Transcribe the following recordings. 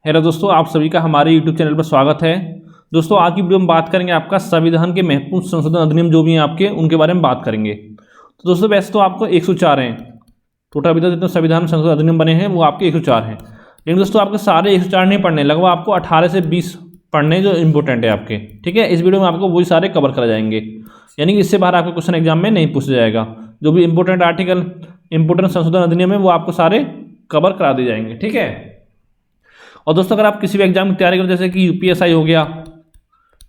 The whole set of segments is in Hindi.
हेलो दोस्तों, आप सभी का हमारे यूट्यूब चैनल पर स्वागत है। दोस्तों, आज की वीडियो में बात करेंगे आपका संविधान के महत्वपूर्ण संशोधन अधिनियम जो भी हैं आपके, उनके बारे में बात करेंगे। तो दोस्तों, वैसे तो आपको 104 हैं टोटल, अभी तक जितने संविधान संशोधन अधिनियम बने हैं वो आपके 104 हैं। लेकिन दोस्तों, आपके सारे 104 नहीं पढ़ने, लगभग आपको 18 से 20 पढ़ने जो इंपॉर्टेंट है आपके। ठीक है, इस वीडियो में आपको वही सारे कवर कर जाएंगे, यानी कि इससे बाहर आपके क्वेश्चन एग्जाम में नहीं पूछा जाएगा। जो भी इंपॉर्टेंट आर्टिकल, इंपॉर्टेंट संशोधन अधिनियम है वो आपको सारे कवर करा दिए जाएंगे। ठीक है। और दोस्तों, अगर आप किसी भी एग्जाम की तैयारी करें, जैसे कि यूपीएसआई हो गया,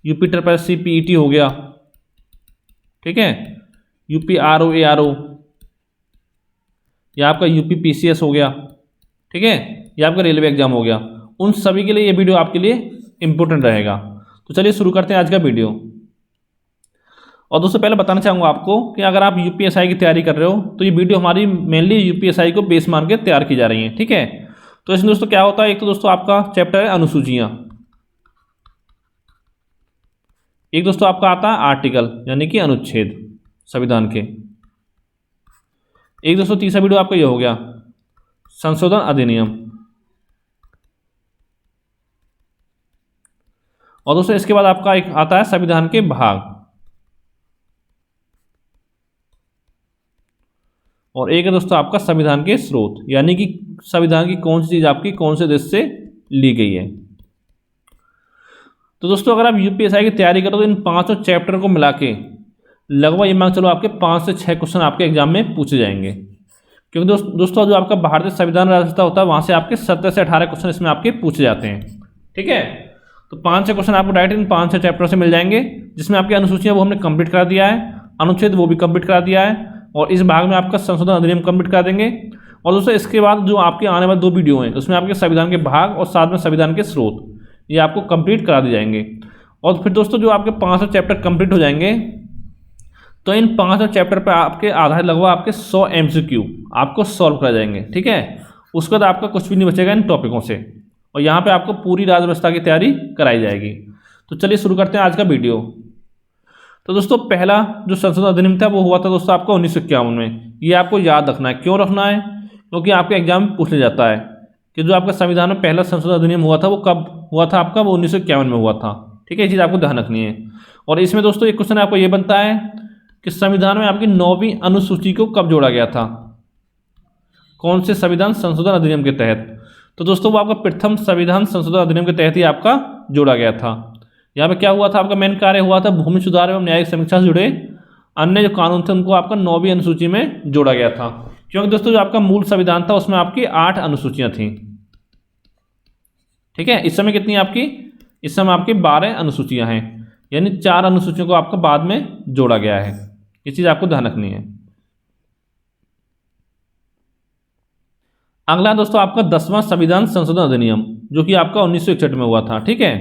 यूपी ट्रिपल पीईटी हो गया, ठीक है, यूपी आरओ एआरओ, या आपका यूपी पीसीएस हो गया, ठीक है, या आपका रेलवे एग्जाम हो गया, उन सभी के लिए ये वीडियो आपके लिए इंपॉर्टेंट रहेगा। तो चलिए शुरू करते हैं आज का वीडियो। और दोस्तों, पहले बताना चाहूँगा आपको कि अगर आप यूपीएसआई की तैयारी कर रहे हो तो ये वीडियो हमारी मेनली यूपीएसआई को बेस मान के तैयार की जा रही है। ठीक है। तो इसमें दोस्तों क्या होता है, एक तो दोस्तों आपका चैप्टर है अनुसूचियां, एक दोस्तों आपका आता है आर्टिकल यानी कि अनुच्छेद संविधान के, एक दोस्तों तीसरा वीडियो आपका ये हो गया संशोधन अधिनियम, और दोस्तों इसके बाद आपका एक आता है संविधान के भाग, और एक है दोस्तों आपका संविधान के स्रोत, यानी कि संविधान की कौन सी चीज आपकी कौन से देश से ली गई है। तो दोस्तों, अगर आप यूपीएसआई की तैयारी करो तो इन पांचों चैप्टर को मिला के लगभग ये मान चलो आपके 5 से 6 क्वेश्चन आपके एग्जाम में पूछे जाएंगे। क्योंकि दोस्तों जो आपका भारतीय संविधान व्यवस्था होता है वहां से आपके 17 से 18 क्वेश्चन इसमें आपके पूछे जाते हैं। ठीक है। तो 5 से क्वेश्चन आपको डायरेक्ट इन 5 से चैप्टर से मिल जाएंगे, जिसमें आपकी अनुसूचियां वो हमने कंप्लीट करा दिया है, अनुच्छेद वो भी कंप्लीट करा दिया है, और इस भाग में आपका संशोधन अधिनियम कंप्लीट कर देंगे। और दोस्तों इसके बाद जो आपके आने वाले 2 वीडियो हैं उसमें आपके संविधान के भाग और साथ में संविधान के स्रोत ये आपको कंप्लीट करा दिए जाएंगे। और फिर दोस्तों जो आपके 5 चैप्टर कंप्लीट हो जाएंगे तो इन 5 चैप्टर पर आपके आधारित लगभग आपके 100 MCQ आपको सॉल्व करा जाएंगे। ठीक है। उसके बाद आपका कुछ भी नहीं बचेगा इन टॉपिकों से, और यहाँ पर आपको पूरी राज्य व्यवस्था की तैयारी कराई जाएगी। तो चलिए शुरू करते हैं आज का वीडियो। तो दोस्तों पहला जो संशोधन अधिनियम था वो हुआ था दोस्तों आपका 1951 में। ये आपको याद रखना है। क्यों रखना है? क्योंकि आपके एग्जाम में पूछ लिया जाता है कि जो आपका संविधान में पहला संशोधन अधिनियम हुआ था वो कब हुआ था आपका, वो 1951 में हुआ था। ठीक है, ये चीज़ आपको ध्यान रखनी है। और इसमें दोस्तों एक क्वेश्चन आपको ये बनता है कि संविधान में आपकी 9वीं अनुसूची को कब जोड़ा गया था, कौन से संविधान संशोधन अधिनियम के तहत। तो दोस्तों वो आपका प्रथम संविधान संशोधन अधिनियम के तहत ही आपका जोड़ा गया था। यहाँ पे क्या हुआ था, आपका मेन कार्य हुआ था भूमि सुधार एवं न्यायिक समीक्षा से जुड़े अन्य जो कानून थे उनको आपका 9वीं अनुसूची में जोड़ा गया था। क्योंकि दोस्तों जो आपका मूल संविधान था उसमें आपकी 8 अनुसूचियां थी। ठीक है। इस समय कितनी आपकी, इस समय आपकी 12 अनुसूचियां हैं, यानी 4 अनुसूचियों को आपका बाद में जोड़ा गया है। ये चीज आपको ध्यान रखनी है। अगला दोस्तों आपका 10वां संविधान संशोधन अधिनियम जो कि आपका 1961 में हुआ था। ठीक है,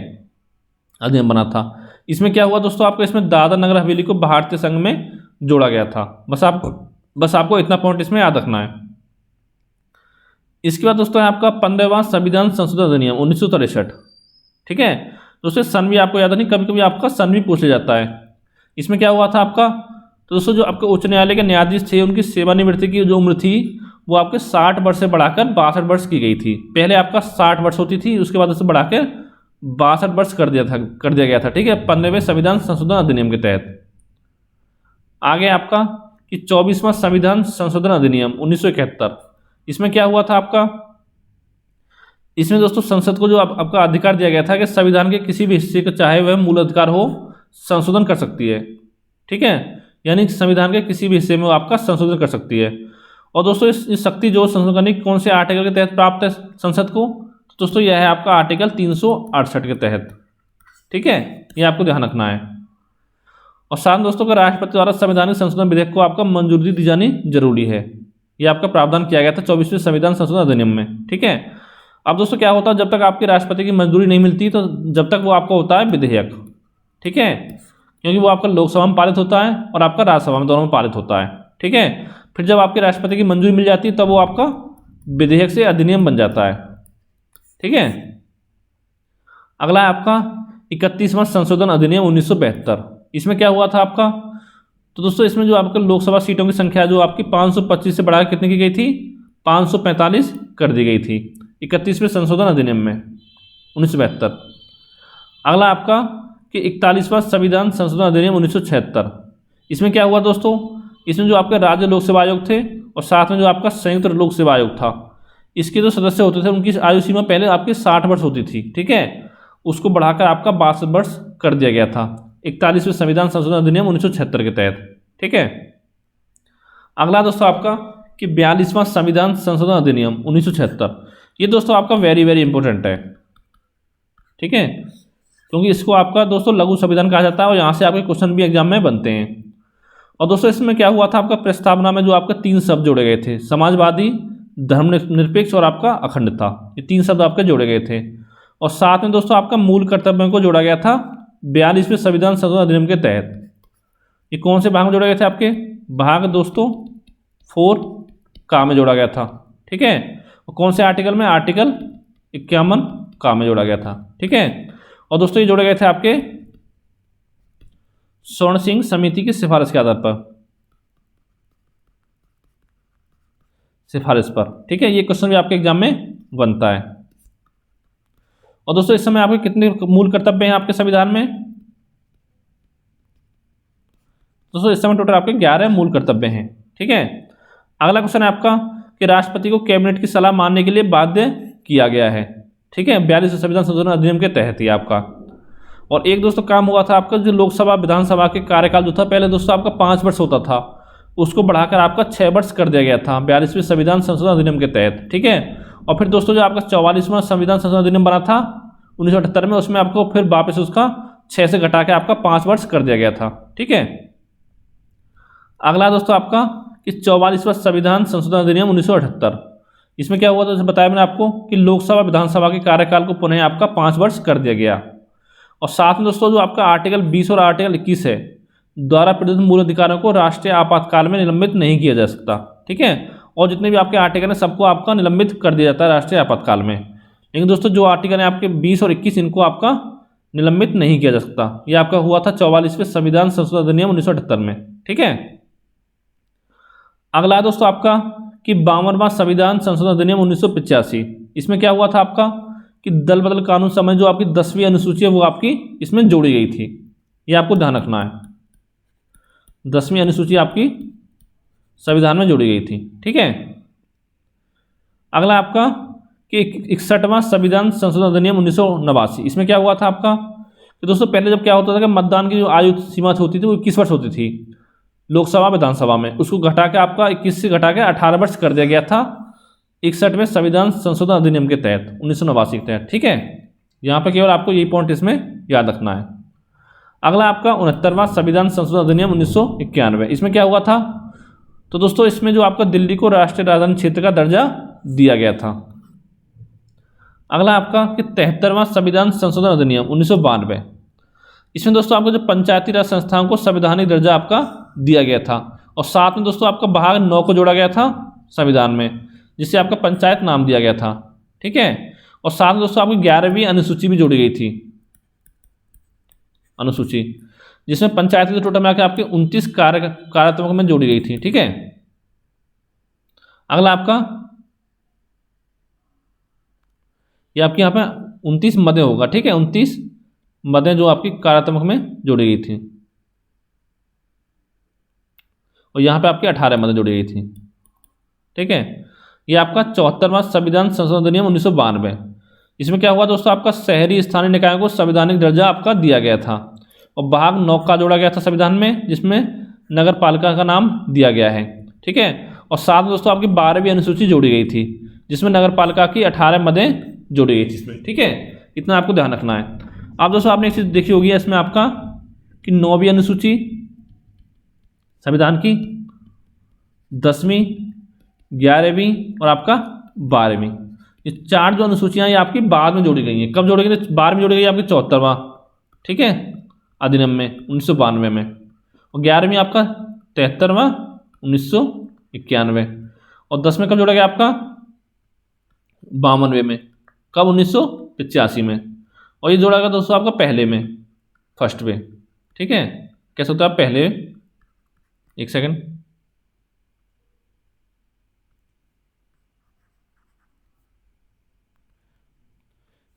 अधिनियम बना था। इसमें क्या हुआ दोस्तों, आपको इसमें दादरा नगर हवेली को भारतीय संघ में जोड़ा गया था। बस आपको इतना पॉइंट इसमें याद रखना है। इसके बाद दोस्तों है आपका 15वां संविधान संशोधन अधिनियम 1963। ठीक है। दोस्तों सन भी आपको याद नहीं, कभी कभी आपका सन भी पूछ लिया जाता है। इसमें क्या हुआ था आपका, तो दोस्तों जो आपके उच्च न्यायालय के न्यायाधीश थे उनकी सेवानिवृत्ति की जो उम्र थी वो आपके 60 वर्ष से बढ़ाकर 62 वर्ष की गई थी। पहले आपका 60 वर्ष होती थी, उसके बाद उसे बढ़ाकर 62 वर्ष कर दिया गया था। ठीक है, 15वें संविधान संशोधन अधिनियम के तहत। आगे आपका कि 24वां संविधान संशोधन अधिनियम 1971। इसमें क्या हुआ था आपका, इसमें दोस्तों संसद को जो आपका अधिकार दिया गया था कि संविधान के किसी भी हिस्से को चाहे वह मूल अधिकार हो संशोधन कर सकती है। ठीक है, यानी संविधान के किसी भी हिस्से में वो आपका संशोधन कर सकती है। और दोस्तों इस शक्ति जो संशोधन करने की कौन से आर्टिकल के तहत प्राप्त है संसद को, तो दोस्तों यह है आपका आर्टिकल 368 के तहत। ठीक है, ये आपको ध्यान रखना है। और साथ दोस्तों का राष्ट्रपति द्वारा संवैधानिक संशोधन विधेयक को आपका मंजूरी दी जानी जरूरी है। ये आपका प्रावधान किया गया था 24वें संविधान संशोधन अधिनियम में। ठीक है। अब दोस्तों क्या होता है, जब तक आपके राष्ट्रपति की मंजूरी नहीं मिलती तो जब तक वो आपका होता है विधेयक। ठीक है, क्योंकि वो आपका लोकसभा में पारित होता है और आपका राज्यसभा में दोनों में पारित होता है। ठीक है, फिर जब आपके राष्ट्रपति की मंजूरी मिल जाती है तब वो आपका विधेयक से अधिनियम बन जाता है। ठीक है। अगला है आपका 31वां संशोधन अधिनियम 1972। इसमें क्या हुआ था आपका, तो दोस्तों इसमें जो आपका लोकसभा सीटों की संख्या जो आपकी 525 से बढ़ाकर कितनी की गई थी, 545 कर दी गई थी 31वें संशोधन अधिनियम में। 1972। अगला आपका कि 41वां संविधान संशोधन अधिनियम 1976। इसमें क्या हुआ दोस्तों, इसमें जो आपके राज्य लोक सेवा आयोग थे और साथ में जो आपका संयुक्त लोक सेवा आयोग था, इसके जो सदस्य होते थे उनकी आयु सीमा पहले आपकी 60 वर्ष होती थी, ठीक है, उसको बढ़ाकर आपका 62 वर्ष कर दिया गया था 41वें संविधान संशोधन अधिनियम 1976 के तहत, ठीक है। अगला दोस्तों आपका कि 42वां संविधान संशोधन अधिनियम 1976। ये दोस्तों आपका वेरी वेरी इंपॉर्टेंट है, ठीक है, क्योंकि इसको आपका दोस्तों लघु संविधान कहा जाता है और यहाँ से आपके क्वेश्चन भी एग्जाम में बनते हैं। और दोस्तों इसमें क्या हुआ था, आपका प्रस्तावना में जो आपके 3 शब्द जोड़े गए थे, समाजवादी, धर्मनिरपेक्ष और आपका अखंडता, ये 3 शब्द आपके जोड़े गए थे। और साथ में दोस्तों आपका मूल कर्तव्यों को जोड़ा गया था 42वें संविधान संशोधन अधिनियम के तहत। ये कौन से भाग में जोड़े गए थे, आपके भाग दोस्तों 4 का में जोड़ा गया था, ठीक है। और कौन से आर्टिकल में, आर्टिकल 51 का में जोड़ा गया था, ठीक है। और दोस्तों ये जोड़े गए थे आपके स्वर्ण सिंह समिति की सिफारिश के आधार पर, ठीक है। ये क्वेश्चन भी आपके एग्जाम में बनता है। और दोस्तों इस समय आपके कितने मूल कर्तव्य हैं आपके संविधान में, दोस्तों इस समय टोटल आपके 11 मूल कर्तव्य हैं, ठीक है। अगला क्वेश्चन है आपका कि राष्ट्रपति को कैबिनेट की सलाह मानने के लिए बाध्य किया गया है, ठीक है, 42वें संविधान संशोधन अधिनियम के तहत ही आपका। और एक दोस्तों काम हुआ था आपका, जो लोकसभा विधानसभा के कार्यकाल जो था पहले दोस्तों आपका 5 वर्ष होता था, उसको बढ़ाकर आपका 6 वर्ष कर दिया गया था 42वें संविधान संशोधन अधिनियम के तहत, ठीक है। और फिर दोस्तों जो आपका 44वां संविधान संशोधन अधिनियम बना था 1978 में, उसमें आपको फिर वापस उसका 6 से घटा के आपका 5 वर्ष कर दिया गया था, ठीक है। अगला दोस्तों आपका कि 44वां संविधान संशोधन अधिनियम 1978। इसमें क्या हुआ था, जैसे बताया मैंने आपको कि लोकसभा विधानसभा के कार्यकाल को पुनः आपका 5 वर्ष कर दिया गया। और साथ में दोस्तों जो आपका आर्टिकल 20 और आर्टिकल 21 है, द्वारा प्रदत्त मूल अधिकारों को राष्ट्रीय आपातकाल में निलंबित नहीं किया जा सकता, ठीक है। और जितने भी आपके आर्टिकल हैं सबको आपका निलंबित कर दिया जाता है राष्ट्रीय आपातकाल में। लेकिन दोस्तों जो आर्टिकल हैं आपके 20 और 21, इनको आपका निलंबित नहीं किया जा सकता। ये आपका हुआ था 44वें संविधान संशोधन अधिनियम 1978 में, ठीक है। अगला दोस्तों आपका कि 52वां संविधान संशोधन अधिनियम 1985। इसमें क्या हुआ था आपका कि दल बदल कानून समय जो आपकी 10वीं अनुसूची है वो आपकी इसमें जोड़ी गई थी, ये आपको ध्यान रखना है। 10वीं अनुसूची आपकी संविधान में जोड़ी गई थी, ठीक है। अगला आपका कि 61वां संविधान संशोधन अधिनियम 1989। इसमें क्या हुआ था आपका कि दोस्तों पहले जब क्या होता था कि मतदान की जो आयु सीमा होती थी वो 21 वर्ष होती थी लोकसभा विधानसभा में, उसको घटा के आपका 21 से घटा के 18 वर्ष कर दिया गया था 61वें संविधान संशोधन अधिनियम के तहत 1989 के तहत, ठीक है। यहाँ पर केवल आपको यही पॉइंट इसमें याद रखना है। अगला आपका 69वां संविधान संशोधन अधिनियम 1991। इसमें क्या हुआ था, तो दोस्तों इसमें जो आपका दिल्ली को राष्ट्रीय राजधानी क्षेत्र का दर्जा दिया गया था। अगला आपका कि 73वां संविधान संशोधन अधिनियम 1992। इसमें दोस्तों आपको जो पंचायती राज संस्थाओं को संवैधानिक दर्जा आपका दिया गया था। और साथ में दोस्तों आपका भाग 9 को जोड़ा गया था संविधान में, जिससे आपका पंचायत नाम दिया गया था, ठीक है। और साथ में दोस्तों आपकी 11वीं अनुसूची भी जोड़ी गई थी, अनुसूची, जिसमें पंचायत के टोटल मिलाकर आपके 29 कार्यात्मक में जोड़ी गई थी, ठीक है। अगला आपका ये आपके यहाँ पे 29 मदें होगा, ठीक है, 29 मदें जो आपकी कार्यात्मक में जोड़ी गई थी। और यहाँ पे आपकी 18 मदें जोड़ी गई थी, ठीक है। ये आपका 74वां संविधान संशोधन अधिनियम 1992। इसमें क्या हुआ दोस्तों, आपका शहरी स्थानीय निकायों को संवैधानिक दर्जा आपका दिया गया था और भाग 9 का जोड़ा गया था संविधान में, जिसमें नगर पालिका का नाम दिया गया है, ठीक है। और साथ में दोस्तों आपकी 12वीं अनुसूची जोड़ी गई थी, जिसमें नगर पालिका की 18 मदें जोड़ी गई थी इसमें, ठीक है। इतना आपको ध्यान रखना है। अब दोस्तों आपने एक चीज़ देखी होगी इसमें आपका कि 9वीं अनुसूची संविधान की, 10वीं, 11वीं और आपका 12वीं, ये 4 जो अनुसूचियाँ ये आपकी बाद में जोड़ी गई हैं। कब जोड़ी गई? 12 में जोड़ी गई आपकी 74वां, ठीक है, अधिनियम में 1992 में। और 11वीं आपका 73वां 1991। और 10 में कब जोड़ा गया आपका 52वें में, कब 1985 में। और ये जोड़ा गया दोस्तों आपका पहले में, फर्स्ट में, ठीक है। कैसे होता है पहले, एक सेकंड,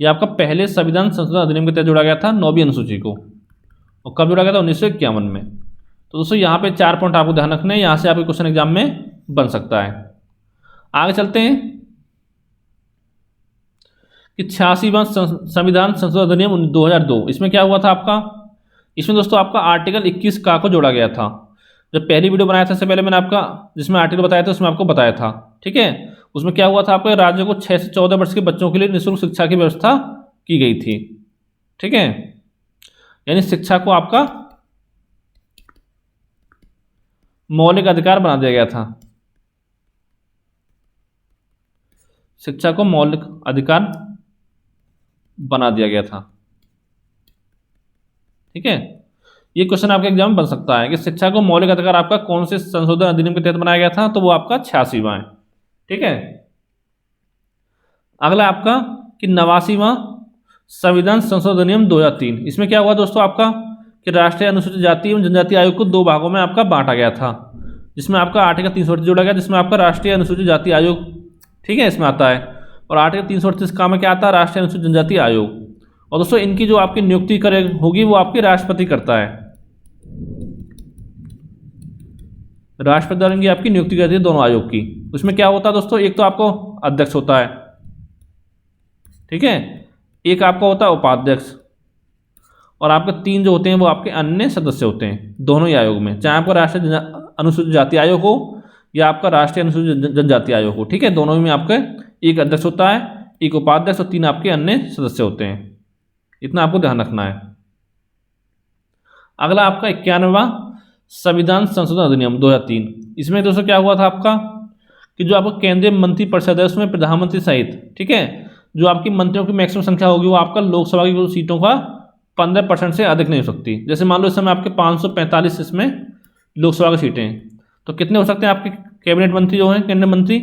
ये आपका पहले संविधान संशोधन अधिनियम के तहत जोड़ा गया था 9वीं अनुसूची को, और कब जोड़ा गया था 1951 में। तो दोस्तों यहाँ पे 4 पॉइंट आपको ध्यान रखने हैं, यहाँ से आपके क्वेश्चन एग्जाम में बन सकता है। आगे चलते हैं कि 86वां संविधान संशोधन अधिनियम 2002, इसमें क्या हुआ था आपका, इसमें दोस्तों आपका आर्टिकल 21 का को जोड़ा गया था। जब पहली वीडियो बनाया था इससे पहले मैंने आपका जिसमें आर्टिकल बताया था उसमें आपको बताया था, ठीक है। उसमें क्या हुआ था, आपके राज्यों को 6 से 14 वर्ष के बच्चों के लिए निःशुल्क शिक्षा की व्यवस्था की गई थी, ठीक है। यानी शिक्षा को आपका मौलिक अधिकार बना दिया गया था, शिक्षा को मौलिक अधिकार बना दिया गया था, ठीक है। ये क्वेश्चन आपके एग्जाम में बन सकता है कि शिक्षा को मौलिक अधिकार आपका कौन से संशोधन अधिनियम के तहत बनाया गया था, तो वो आपका 86वां है, ठीक है। अगला आपका कि 89वां संविधान संशोधन अधिनियम 2003, इसमें क्या हुआ दोस्तों आपका कि राष्ट्रीय अनुसूचित जाति एवं जनजाति आयोग को 2 भागों में आपका बांटा गया था, जिसमें आपका आर्टिकल 338 जोड़ा गया, जिसमें आपका राष्ट्रीय अनुसूचित जाति आयोग, ठीक है, इसमें आता है। और आर्टिकल 338 का में क्या आता है, राष्ट्रीय अनुसूचित जनजाति आयोग। और दोस्तों इनकी जो आपकी नियुक्ति करे होगी वो आपके राष्ट्रपति करता है, राष्ट्रपति द्वारा इनकी आपकी नियुक्ति करती है दोनों आयोग की। उसमें क्या होता है दोस्तों, एक तो आपको अध्यक्ष होता है, ठीक है, एक आपका होता है उपाध्यक्ष, और आपके 3 जो होते हैं वो आपके अन्य सदस्य होते हैं दोनों ही आयोग में, चाहे आपका राष्ट्रीय अनुसूचित जाति आयोग हो या आपका राष्ट्रीय अनुसूचित जनजाति आयोग हो, ठीक है। दोनों में आपके एक अध्यक्ष होता है, एक उपाध्यक्ष और 3 आपके अन्य सदस्य होते हैं, इतना आपको ध्यान रखना है। अगला आपका 91वां संविधान संशोधन अधिनियम 2003, इसमें दोस्तों क्या हुआ था आपका कि जो आपका केंद्रीय मंत्रिपरिषद है उसमें प्रधानमंत्री सहित, ठीक है, जो आपकी मंत्रियों की मैक्सिमम संख्या होगी वो आपका लोकसभा की कुल सीटों का 15% से अधिक नहीं हो सकती। जैसे मान लो इस समय आपके 545 इसमें लोकसभा की सीटें हैं, तो कितने हो सकते हैं आपके कैबिनेट मंत्री जो हैं, केंद्रीय मंत्री,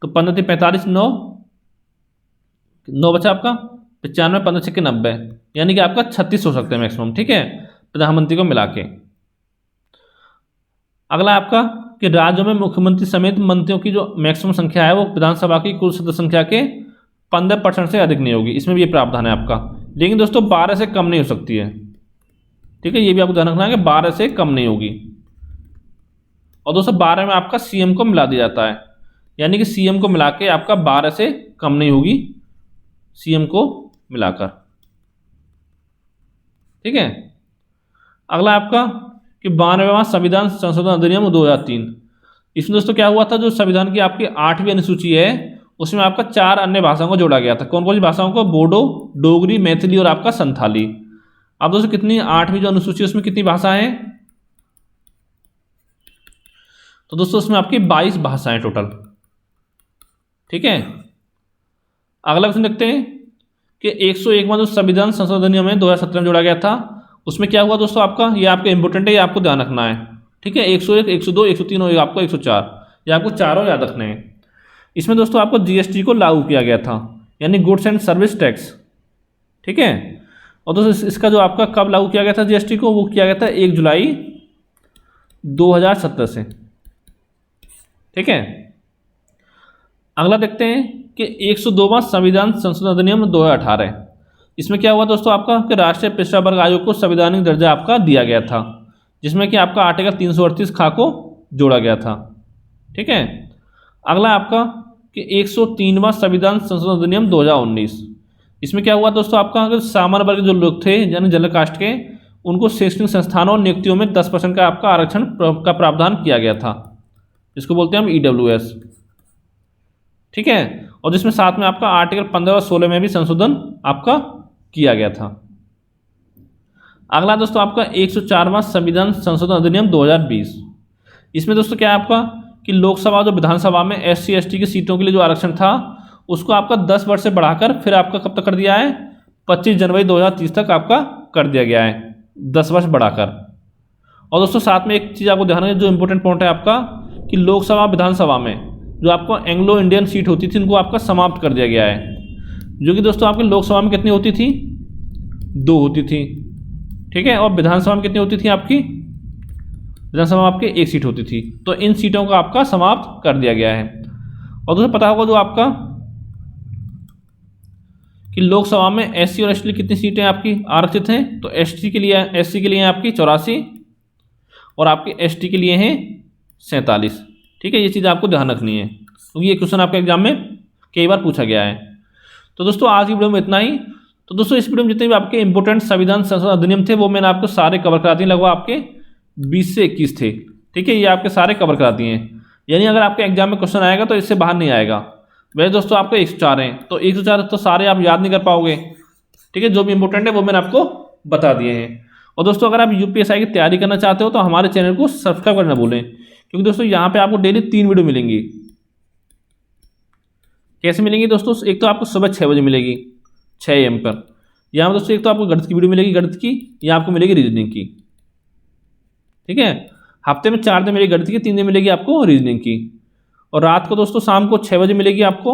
तो 15 × 45 9 बचा आपका 95, 15 × 90, यानी कि आपका 36 हो सकते हैं मैक्सिमम, ठीक है, प्रधानमंत्री को मिला के। अगला आपका कि राज्यों में मुख्यमंत्री समेत मंत्रियों की जो मैक्सिमम संख्या है वो विधानसभा की कुल सदस्य संख्या के 15% से अधिक नहीं होगी, इसमें भी ये प्रावधान है आपका। लेकिन दोस्तों 12 से कम नहीं हो सकती है, ठीक है, ये भी आपको ध्यान रखना है कि 12 से कम नहीं होगी। और दोस्तों 12 में आपका सीएम को मिला दिया जाता है, यानी कि सीएम को मिला के आपका 12 से कम नहीं होगी, सीएम को मिलाकर, ठीक है। अगला आपका कि 92वां संविधान संशोधन अधिनियम 2003, इसमें दोस्तों क्या हुआ था, जो संविधान की आपकी 8वीं अनुसूची है उसमें आपका 4 अन्य भाषाओं को जोड़ा गया था। कौन कौन सी भाषाओं को, बोडो, डोगरी, मैथिली और आपका संथाली। अब दोस्तों कितनी 8वीं जो अनुसूची है उसमें कितनी भाषाएं हैं, तो दोस्तों उसमें आपकी 22 भाषाएं टोटल, ठीक है। अगला क्वेश्चन देखते हैं कि 101वां जो संविधान संशोधन अधिनियम है 2017 में जोड़ा गया था, उसमें क्या हुआ दोस्तों आपका, ये आपका इंपॉर्टेंट है, ये आपको ध्यान रखना है, ठीक है। 101, 102, 103 और आपको 104, ये आपको चारों याद रखने हैं। इसमें दोस्तों आपको जीएसटी को लागू किया गया था, यानी गुड्स एंड सर्विस टैक्स, ठीक है। और दोस्तों इसका जो आपका कब लागू किया गया था जीएसटी को, वो किया गया था 1 जुलाई 2017 से, ठीक है। अगला देखते हैं कि 102वां संविधान संशोधन अधिनियम 2018, इसमें क्या हुआ दोस्तों आपका कि राष्ट्रीय पिछड़ा वर्ग आयोग को संवैधानिक दर्जा आपका दिया गया था, जिसमें कि आपका आर्टिकल 338 खा को जोड़ा गया था, ठीक है। अगला आपका कि 103वां संविधान संशोधन अधिनियम 2019, इसमें क्या हुआ दोस्तों आपका कि सामान्य वर्ग जो लोग थे यानी जनरल कास्ट के, उनको शैक्षणिक संस्थानों और नियुक्तियों में 10% का आपका आरक्षण का प्रावधान किया गया था, जिसको बोलते हैं हम EWS, ठीक है। और जिसमें साथ में आपका आर्टिकल 15 और 16 में भी संशोधन आपका किया गया था। अगला दोस्तों आपका 104वां संविधान संशोधन अधिनियम 2020, इसमें दोस्तों क्या है आपका कि लोकसभा और विधानसभा में SC ST की सीटों के लिए जो आरक्षण था उसको आपका 10 वर्ष से बढ़ाकर फिर आपका कब तक कर दिया है, 25 जनवरी 2030 तक आपका कर दिया गया है, 10 वर्ष बढ़ाकर। और दोस्तों साथ में एक चीज़ आपको ध्यान रखना, जो इंपॉर्टेंट पॉइंट है आपका कि लोकसभा विधानसभा में जो आपको एंग्लो इंडियन सीट होती थी उनको आपका समाप्त कर दिया गया है, जो कि दोस्तों आपकी लोकसभा में कितनी होती थी, 2 होती थी, ठीक है। और विधानसभा में कितनी होती थी आपकी, विधानसभा में आपकी 1 सीट होती थी, तो इन सीटों को आपका समाप्त कर दिया गया है। और दोस्तों पता होगा जो आपका कि लोकसभा में SC और ST के लिए कितनी सीटें आपकी आरक्षित हैं, तो SC के लिए है आपकी 84 और आपके ST के लिए हैं 47। ठीक है, ये चीज़ आपको ध्यान रखनी है क्योंकि ये क्वेश्चन आपके एग्जाम में कई बार पूछा गया है। तो दोस्तों आज की वीडियो में इतना ही। तो दोस्तों इस वीडियो में जितने भी आपके इंपॉर्टेंट संविधान संशोधन अधिनियम थे वो मैंने आपको सारे कवर करा दिए, लगभग आपके 20 से 21 थे। ठीक है, ये आपके सारे कवर करा दिए हैं, यानी अगर आपके एग्जाम में क्वेश्चन आएगा तो इससे बाहर नहीं आएगा। वैसे दोस्तों आपको 104 हैं, तो 104 तो सारे आप याद नहीं कर पाओगे। ठीक है, जो भी इंपॉर्टेंट है वो मैंने आपको बता दिए हैं। और दोस्तों अगर आप UPSI की तैयारी करना चाहते हो तो हमारे चैनल को सब्सक्राइब करना भूलें, क्योंकि दोस्तों यहाँ पे आपको डेली 3 वीडियो मिलेंगी। कैसे मिलेंगी दोस्तों? एक तो आपको सुबह 6 बजे मिलेगी 6 AM पर। यहाँ दोस्तों एक तो आपको गणित की वीडियो मिलेगी गणित की, या आपको मिलेगी रीजनिंग की। ठीक है, हफ्ते में 4 दिन मिलेगी गणित की, 3 दिन मिलेगी आपको रीजनिंग की। और रात को दोस्तों शाम को 6 बजे मिलेगी आपको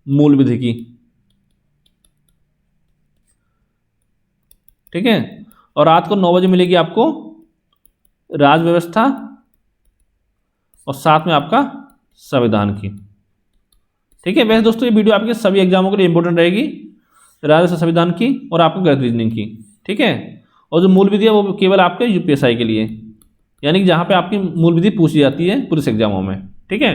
मूल विधि की। ठीक है, और रात को 9 बजे मिलेगी आपको राज व्यवस्था और साथ में आपका संविधान की। ठीक है, वैसे दोस्तों ये वीडियो आपके सभी एग्जामों के लिए इंपॉर्टेंट रहेगी, राजस्व संविधान की और आपको गणित रीजनिंग की। ठीक है, और जो मूल विधि है वो केवल आपके UPSI के लिए, यानी कि जहाँ पे आपकी मूल विधि पूछी जाती है पुलिस एग्जामों में। ठीक है,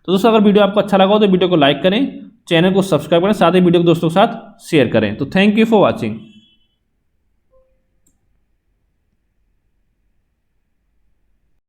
तो दोस्तों अगर वीडियो आपको अच्छा लगा हो तो वीडियो को लाइक करें, चैनल को सब्सक्राइब करें, साथ ही वीडियो को दोस्तों के साथ शेयर करें। तो थैंक यू फॉर वॉचिंग।